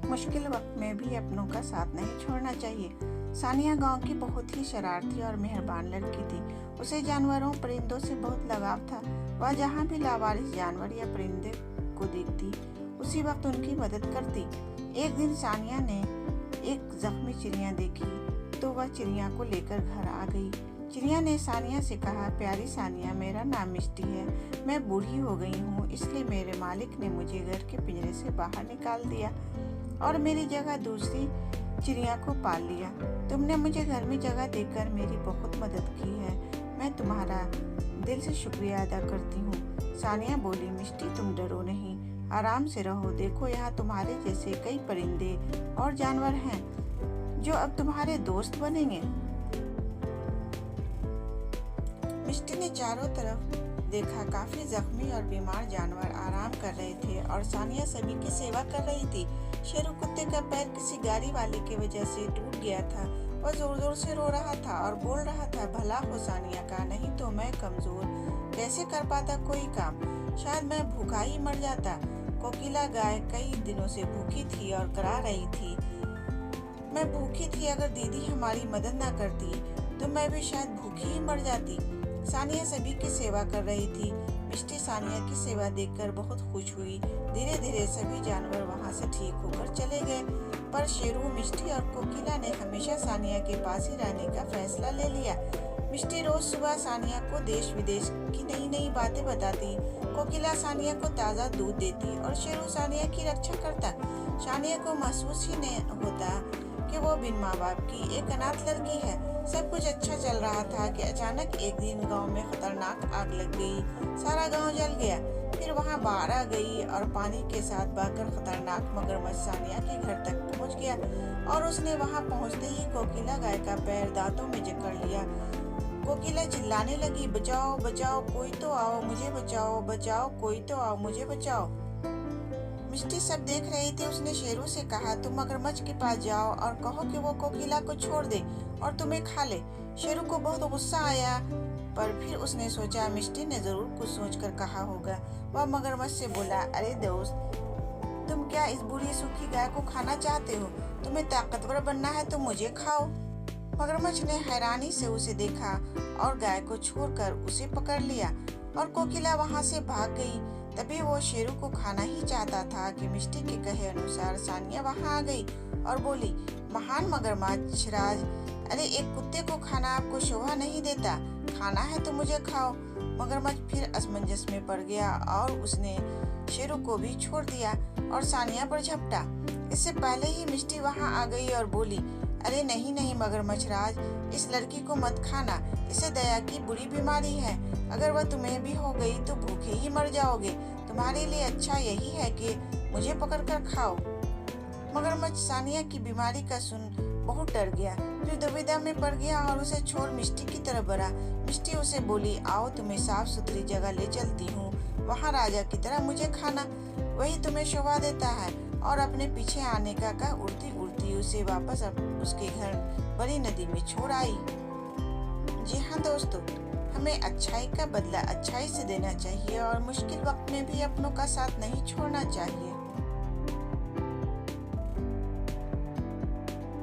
मुश्किल वक्त में भी अपनों का साथ नहीं छोड़ना चाहिए। सानिया गांव की बहुत ही शरारती और मेहरबान लड़की थी। उसे जानवरों परिंदों से बहुत लगाव था। वह जहाँ भी लावारिस जानवर या परिंदे को देखती उसी वक्त उनकी मदद करती। एक दिन सानिया ने एक जख्मी चिड़िया देखी तो वह चिड़िया को लेकर घर आ गई। चिड़िया ने सानिया से कहा, प्यारी सानिया, मेरा नाम मिष्टी है। मैं बूढ़ी हो गई हूँ, इसलिए मेरे मालिक ने मुझे घर के पिंजरे से बाहर निकाल दिया और मेरी जगह दूसरी चिड़िया को पाल लिया। तुमने मुझे घर में जगह देकर मेरी बहुत मदद की है। मैं तुम्हारा दिल से शुक्रिया अदा करती हूँ। सानिया बोली, मिष्टी, तुम डरो नहीं, आराम से रहो। देखो, यहाँ तुम्हारे जैसे कई परिंदे और जानवर हैं जो अब तुम्हारे दोस्त बनेंगे। मिष्टी ने चारों तरफ देखा। काफी जख्मी और बीमार जानवर आराम कर रहे थे और सानिया सभी की सेवा कर रही थी। शेरू कुत्ते का पैर किसी गाड़ी वाले की वजह से टूट गया था। वह जोर जोर से रो रहा था और बोल रहा था, भला हो सानिया का, नहीं तो मैं कमजोर कैसे कर पाता कोई काम, शायद मैं भूखा ही मर जाता। कोकिला गाय कई दिनों से भूखी थी और करा रही थी, मैं भूखी थी, अगर दीदी हमारी मदद न करती तो मैं भी शायद भूखी ही मर जाती। सानिया सभी की सेवा कर रही थी। मिष्टी सानिया की सेवा देखकर बहुत खुश हुई। धीरे धीरे सभी जानवर वहां से ठीक होकर चले गए, पर शेरू, मिष्टी और कोकिला ने हमेशा सानिया के पास ही रहने का फैसला ले लिया। मिष्टी रोज सुबह सानिया को देश विदेश की नई नई बातें बताती। कोकिला सानिया को ताज़ा दूध देती और शेरू सानिया की रक्षा करता। सानिया को महसूस ही नहीं होता कि वो बिन माँ बाप की एक अनाथ लड़की है। सब कुछ अच्छा चल रहा था कि अचानक एक दिन गांव में खतरनाक आग लग गई। सारा गांव जल गया। फिर वहां बाढ़ आ गई और पानी के साथ बहकर खतरनाक मगरमच्छ सानिया के घर तक पहुंच गया और उसने वहां पहुंचते ही कोकिला गाय का पैर दांतों में जकड़ लिया। कोकिला चिल्लाने लगी, बचाओ बचाओ, कोई तो आओ, मुझे बचाओ, बचाओ, कोई तो आओ, मुझे बचाओ। मिष्टी सब देख रही थी। उसने शेरू से कहा, तुम मगरमच्छ के पास जाओ और कहो कि वो कोकिला को छोड़ दे और तुम्हें खा ले। शेरू को बहुत गुस्सा आया, पर फिर उसने सोचा मिष्टी ने जरूर कुछ सोचकर कहा होगा। वह मगरमच्छ से बोला, अरे दोस्त, तुम क्या इस बूढ़ी सूखी गाय को खाना चाहते हो? तुम्हें ताकतवर बनना है तो मुझे खाओ। मगरमच्छ ने हैरानी से उसे देखा और गाय को छोड़कर उसे पकड़ लिया और कोकिला वहां से भाग गई। तभी वो शेरू को खाना ही चाहता था कि मिष्टी के कहे अनुसार सानिया वहां आ गई और बोली, महान मगरमच्छ राज, अरे एक कुत्ते को खाना आपको शोभा नहीं देता, खाना है तो मुझे खाओ। मगरमच्छ फिर असमंजस में पड़ गया और उसने शेरू को भी छोड़ दिया और सानिया पर झपटा। इससे पहले ही मिष्टी वहां आ गई और बोली, अरे नहीं नहीं मगरमच्छ राज, इस लड़की को मत खाना, इसे दया की बुरी बीमारी है, अगर वह तुम्हें भी हो गई तो भूखे ही मर जाओगे। तुम्हारे लिए अच्छा यही है कि मुझे पकड़कर खाओ। मगरमच्छ सानिया की बीमारी का सुन बहुत डर गया, फिर दुविधा में पड़ गया और उसे छोड़ मिष्टी की तरफ बढ़ा। मिष्टी उसे बोली, आओ तुम्हें साफ सुथरी जगह ले चलती हूँ, वहाँ राजा की तरह मुझे खाना, वही तुम्हें शोभा देता है। और अपने पीछे आने का कहा उड़ती उड़ती उसे वापस उसके घर बड़ी नदी में छोड़ आई। जी हाँ दोस्तों, हमें अच्छाई का बदला अच्छाई से देना चाहिए और मुश्किल वक्त में भी अपनों का साथ नहीं छोड़ना चाहिए।